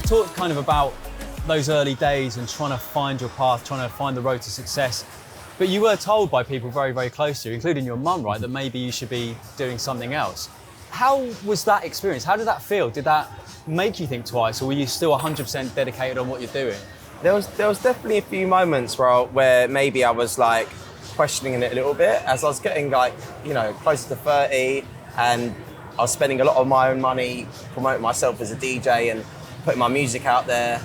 we've talked kind of about those early days and trying to find your path, trying to find the road to success. But you were told by people very, very close to you, including your mum, right, that maybe you should be doing something else. How was that experience? How did that feel? Did that make you think twice, or were you still 100% dedicated on what you're doing? There was definitely a few moments where maybe I was like questioning it a little bit as I was getting like, you know, closer to 30, and I was spending a lot of my own money promoting myself as a DJ and putting my music out there.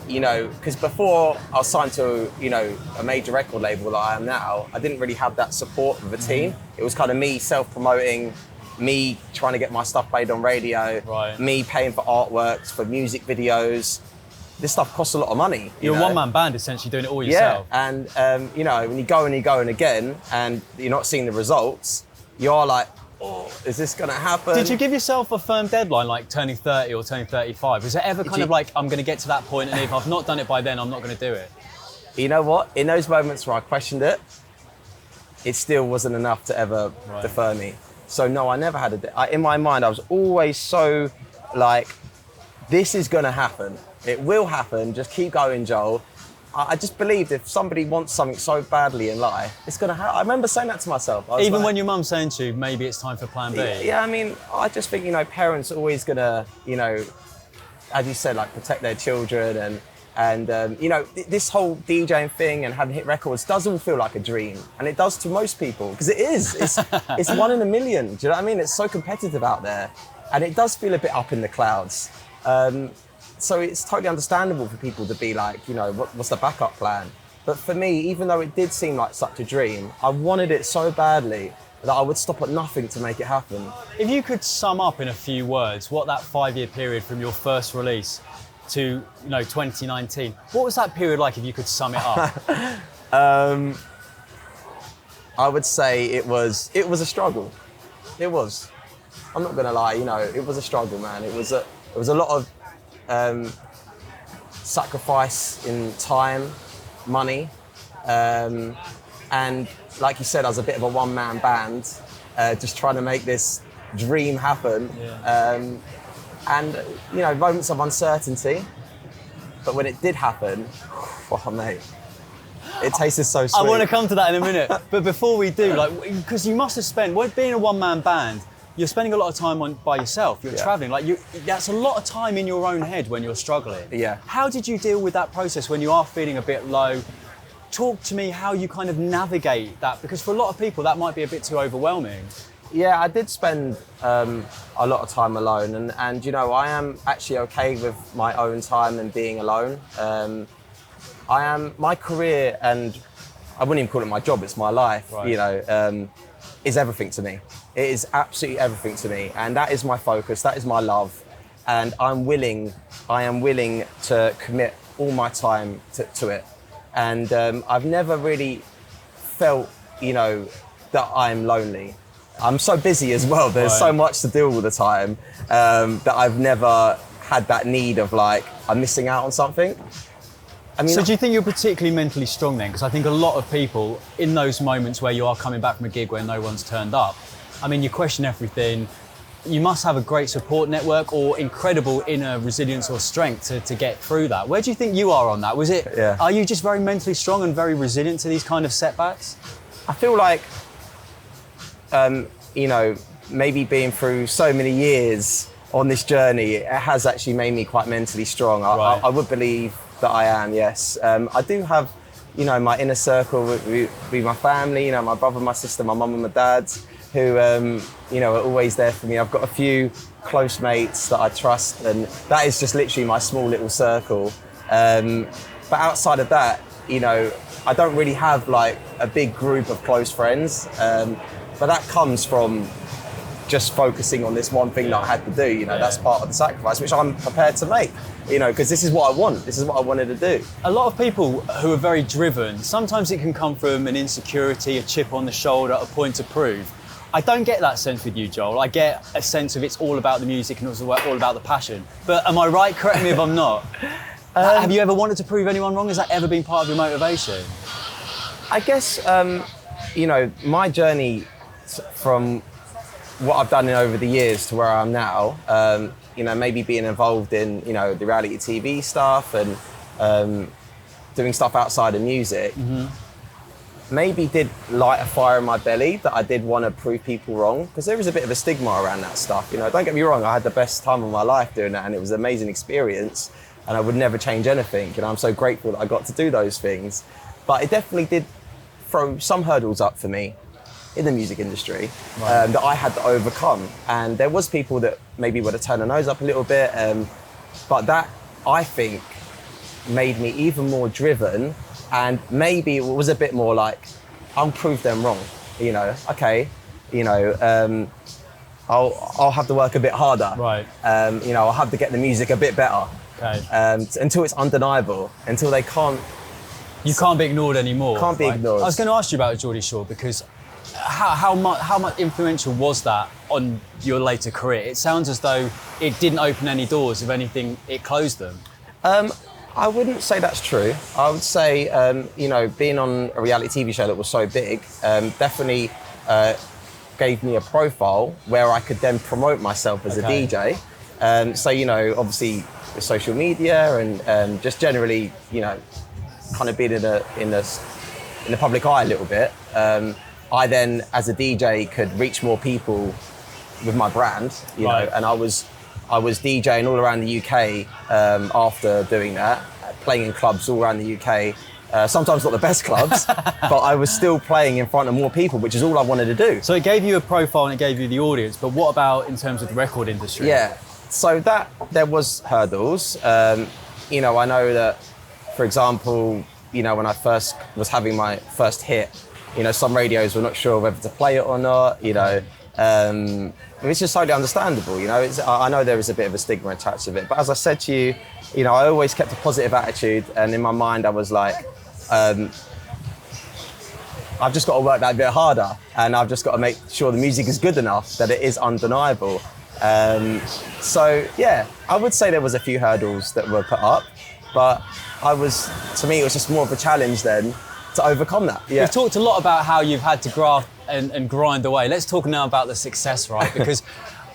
You know, because before I was signed to, you know, a major record label that I am now, I didn't really have that support of a team. It was kind of me self-promoting, me trying to get my stuff played on radio, right. Me paying for artworks, for music videos. This stuff costs a lot of money. You're a one-man band, essentially, doing it all yourself. Yeah, and you know, when you go and again, and you're not seeing the results, you're like, oh, is this going to happen? Did you give yourself a firm deadline, like turning 30 or turning 35? Was it ever kind of like, I'm going to get to that point, and if I've not done it by then, I'm not going to do it? You know what? In those moments where I questioned it, it still wasn't enough to ever defer me. So no, I never had in my mind, I was always so like, this is going to happen. It will happen. Just keep going, Joel. I just believed if somebody wants something so badly in life, it's going to happen. I remember saying that to myself. Even like, when your mum's saying to you, maybe it's time for plan B? Yeah, I mean, I just think, you know, parents are always going to, you know, as you said, like protect their children and you know, this whole DJing thing and having hit records does all feel like a dream. And it does to most people, because it is. It's 1 in a million. Do you know what I mean? It's so competitive out there. And it does feel a bit up in the clouds. So it's totally understandable for people to be like, you know, what's the backup plan? But for me, even though it did seem like such a dream, I wanted it so badly that I would stop at nothing to make it happen. If you could sum up in a few words what that 5-year period from your first release to, you know, 2019, what was that period like if you could sum it up? I would say it was a struggle. It was. I'm not gonna lie, you know, it was a struggle, man. It was a lot of sacrifice in time, money, and like you said, I was a bit of a one-man band, just trying to make this dream happen. Yeah. And you know, moments of uncertainty, but when it did happen, oh mate, it tasted so sweet. I want to come to that in a minute, but before we do, like, because you must have spent, being a one-man band, you're spending a lot of time by yourself. You're traveling. Like, that's a lot of time in your own head when you're struggling. Yeah. How did you deal with that process when you are feeling a bit low? Talk to me how you kind of navigate that, because for a lot of people that might be a bit too overwhelming. Yeah, I did spend a lot of time alone, and you know, I am actually okay with my own time and being alone. My career, and I wouldn't even call it my job, it's my life, right. You know, is everything to me. It is absolutely everything to me, and that is my focus, that is my love, and I am willing to commit all my time to it. And I've never really felt, you know, that I'm lonely. I'm so busy as well, there's so much to do all the time, that I've never had that need of like, I'm missing out on something. I mean, so do you think you're particularly mentally strong then? Because I think a lot of people, in those moments where you are coming back from a gig where no one's turned up, I mean, you question everything. You must have a great support network or incredible inner resilience or strength to get through that. Where do you think you are on that? Are you just very mentally strong and very resilient to these kind of setbacks? I feel like, you know, maybe being through so many years on this journey, it has actually made me quite mentally strong. I would believe that I am, yes. I do have, you know, my inner circle with my family, you know, my brother, my sister, my mum and my dad, who, you know, are always there for me. I've got a few close mates that I trust, and that is just literally my small little circle. But outside of that, you know, I don't really have like a big group of close friends, but that comes from just focusing on this one thing that I had to do, you know, that's part of the sacrifice, which I'm prepared to make, you know, because this is what I want, this is what I wanted to do. A lot of people who are very driven, sometimes it can come from an insecurity, a chip on the shoulder, a point to prove. I don't get that sense with you, Joel. I get a sense of it's all about the music and also all about the passion. But am I right? Correct me if I'm not. Have you ever wanted to prove anyone wrong? Has that ever been part of your motivation? I guess, you know, my journey from what I've done over the years to where I am now, maybe being involved in, the reality TV stuff and doing stuff outside of music, maybe did light a fire in my belly that I did want to prove people wrong, because there was a bit of a stigma around that stuff. Don't get me wrong, I had the best time of my life doing that, and it was an amazing experience, and I would never change anything. And I'm so grateful that I got to do those things. But it definitely did throw some hurdles up for me in the music industry, that I had to overcome. And there was people that maybe would have turned their nose up a little bit, but that, I think, made me even more driven. And maybe it was a bit more like, I'll prove them wrong. I'll have to work a bit harder. Right. I'll have to get the music a bit better. Okay. Until it's undeniable, until they can't. You can't be ignored anymore. Can't be ignored. I was going to ask you about Geordie Shore, because how much influential was that on your later career? It sounds as though it didn't open any doors. If anything, it closed them. I wouldn't say that's true. I would say, being on a reality TV show that was so big, definitely gave me a profile where I could then promote myself as a DJ. Obviously with social media and just generally, kind of being in the public eye a little bit. I then, as a DJ, could reach more people with my brand, you know, and I was DJing all around the UK after doing that, playing in clubs all around the UK. Sometimes not the best clubs, but I was still playing in front of more people, which is all I wanted to do. So it gave you a profile and it gave you the audience, but what about in terms of the record industry? Yeah, so that there was hurdles. I know that, for example, when I first was having my first hit, some radios were not sure whether to play it or not, which is totally understandable, I know there is a bit of a stigma attached to it, but as I said to you, I always kept a positive attitude, and in my mind I was like, I've just got to work that bit harder, and I've just got to make sure the music is good enough that it is undeniable. So yeah, I would say there was a few hurdles that were put up, but to me, it was just more of a challenge then to overcome that. Yeah. We've talked a lot about how you've had to graft and grind away. Let's talk now about the success, right? Because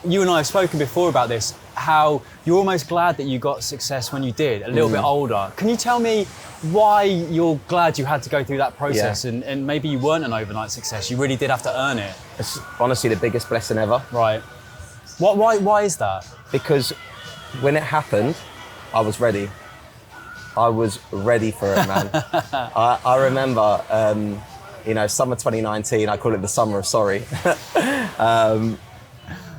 you and I have spoken before about this, how you're almost glad that you got success when you did, a little bit older. Can you tell me why you're glad you had to go through that process, and maybe you weren't an overnight success, you really did have to earn it? It's honestly the biggest blessing ever. Right. Why is that? Because when it happened, I was ready. I was ready for it, man. I remember, summer 2019, I call it the summer of sorry.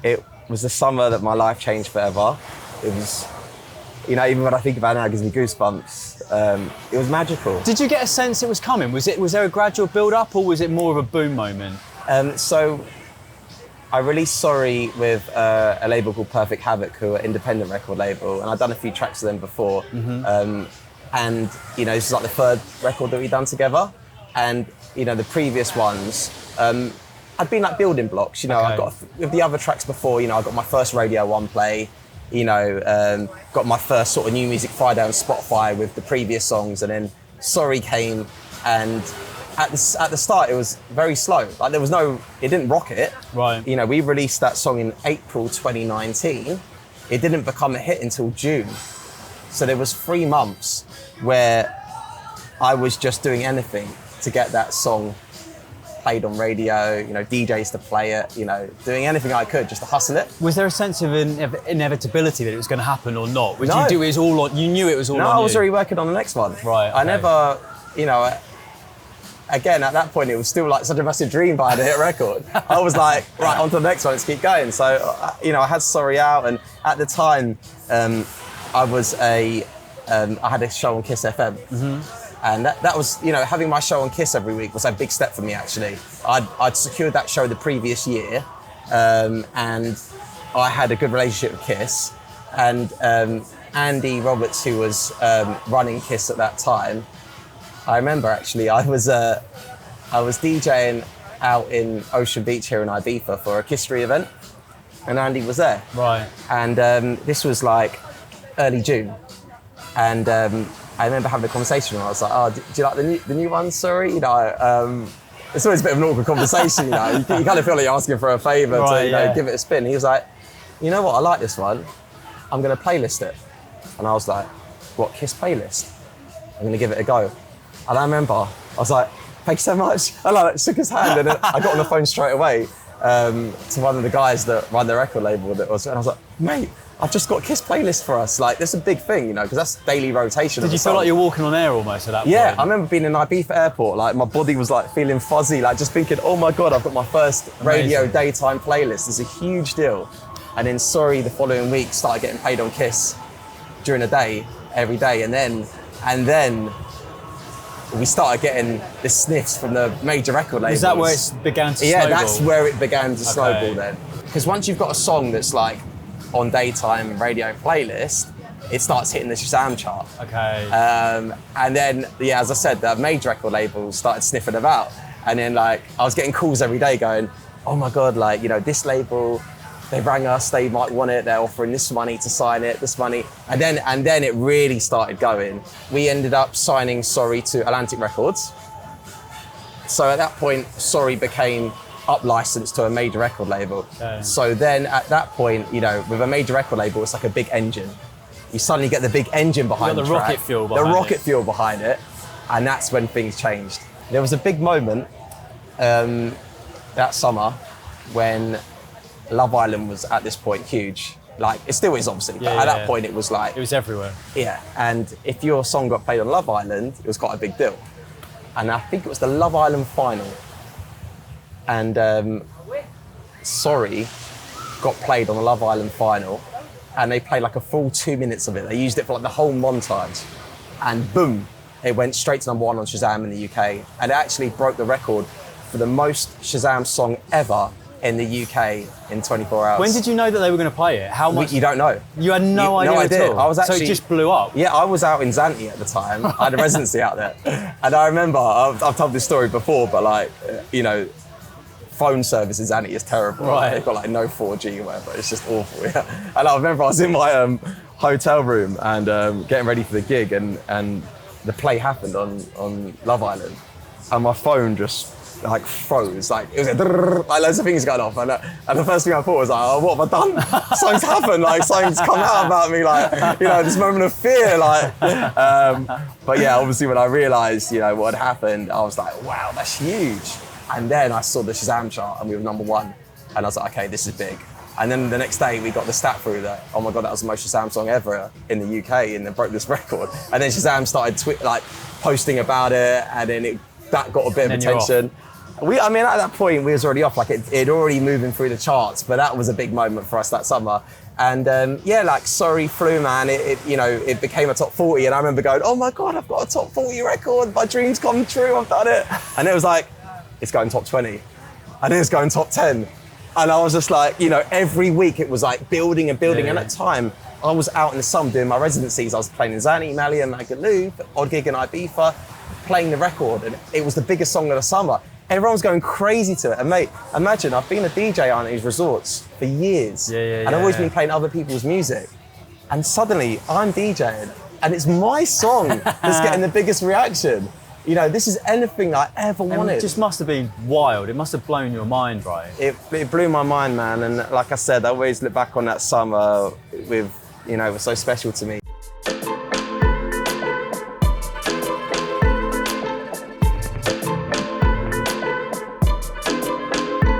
It was the summer that my life changed forever. It was, even when I think about it now, it gives me goosebumps. It was magical. Did you get a sense it was coming? Was there a gradual build up, or was it more of a boom moment? So I released Sorry with a label called Perfect Havoc, who are an independent record label, and I'd done a few tracks with them before. And this is like the third record that we've done together. And the previous ones had been like building blocks. I got with the other tracks before. I got my first Radio 1 play. Got my first sort of New Music Friday on Spotify with the previous songs, and then Sorry came, and at the start it was very slow. Like it didn't rocket. Right. We released that song in April 2019. It didn't become a hit until June. So there was 3 months where I was just doing anything to get that song played on radio, DJs to play it, doing anything I could just to hustle it. Was there a sense of inevitability that it was going to happen or not? No. You knew it was all on you? No, I was already working on the next one. Right. Okay. I never, again, at that point, it was still like such a massive dream by the hit record. I was like, right, on to the next one, let's keep going. So, I had Sorry out, and at the time, I had a show on Kiss FM. And that was, having my show on Kiss every week was a big step for me, actually. I'd secured that show the previous year, and I had a good relationship with Kiss. And Andy Roberts, who was running Kiss at that time, I remember actually, I was DJing out in Ocean Beach here in Ibiza for a Kissery event, and Andy was there. Right. And this was like early June, and I remember having a conversation where I was like, "Oh, do you like the new one? Sorry, it's always a bit of an awkward conversation, you know. You kind of feel like you're asking for a favour to, you know, give it a spin. He was like, you know what, I like this one. I'm going to playlist it. And I was like, what, Kiss playlist? I'm going to give it a go. And I remember, I was like, thank you so much. And I shook his hand, and then I got on the phone straight away to one of the guys that run the record label and I was like, mate, I've just got Kiss playlist for us. Like, that's a big thing, you know, because that's daily rotation. Did you feel like you're walking on air almost at that point? Yeah, I remember being in Ibiza airport, like my body was like feeling fuzzy, like just thinking, oh my God, I've got my first radio daytime playlist. It's a huge deal. And then Sorry the following week started getting played on Kiss during the day, every day. And then we started getting the sniffs from the major record labels. Is that where it began to snowball? Yeah, that's where it began to snowball then. Because once you've got a song that's like on daytime radio playlist, it starts hitting the Shazam chart. Okay. And then, yeah, as I said, the major record labels started sniffing about. And then like, I was getting calls every day going, oh my God, like, you know, this label, they rang us, they might want it, they're offering this money to sign it, this money. And then it really started going. We ended up signing Sorry to Atlantic Records. So at that point, Sorry became up licensed to a major record label. Okay. So then at that point, you know, with a major record label, it's like a big engine. You suddenly get the big engine behind the track. rocket fuel behind it. The rocket fuel behind it. And that's when things changed. There was a big moment that summer when Love Island was at this point huge. Like, it still is obviously, but at that point it was like... It was everywhere. Yeah, and if your song got played on Love Island, it was quite a big deal. And I think it was the Love Island final. And Sorry got played on the Love Island final, and they played like a full 2 minutes of it. They used it for like the whole montage. And boom, it went straight to #1 on Shazam in the UK. And it actually broke the record for the most Shazam song ever in the UK in 24 hours. When did you know that they were going to play it? How much? You don't know. You had no idea at all? I was actually, so it just blew up? Yeah, I was out in Zante at the time. I had a residency out there. And I remember, I've told this story before, but like, you know, phone service in Zante is terrible. Right. They've got like no 4G or whatever. It's just awful. Yeah. And I remember I was in my hotel room and getting ready for the gig, and the play happened on Love Island, and my phone just like froze. Like it was like loads of things going off, and the first thing I thought was like, oh, what have I done? Something's happened. Like something's come out about me. Like, you know, this moment of fear. Like, but yeah, obviously when I realised, you know, what had happened, I was like, wow, that's huge. And then I saw the Shazam chart and we were #1, and I was like, okay, this is big. And then the next day we got the stat through that, oh my God, that was the most Shazam song ever in the UK, and then broke this record. And then Shazam started posting about it, and then that got a bit of attention. I mean, at that point we was already off, like it already moving through the charts, but that was a big moment for us that summer. And yeah, like Sorry flew, man. You know, it became a top 40, and I remember going, oh my God, I've got a top 40 record. My dreams come true. I've done it. And it was like, it's going top 20, and it's going top 10. And I was just like, you know, every week it was like building and building. Yeah. And at the time, I was out in the sun doing my residencies. I was playing in Zante, Mali and Magaluf, odd gig in Ibiza, playing the record, and it was the biggest song of the summer. Everyone was going crazy to it. And mate, imagine, I've been a DJ on these resorts for years, and I've always been playing other people's music. And suddenly I'm DJing, and it's my song that's getting the biggest reaction. You know, this is anything I ever wanted. It just must have been wild. It must have blown your mind, right? It blew my mind, man. And like I said, I always look back on that summer with, you know, it was so special to me.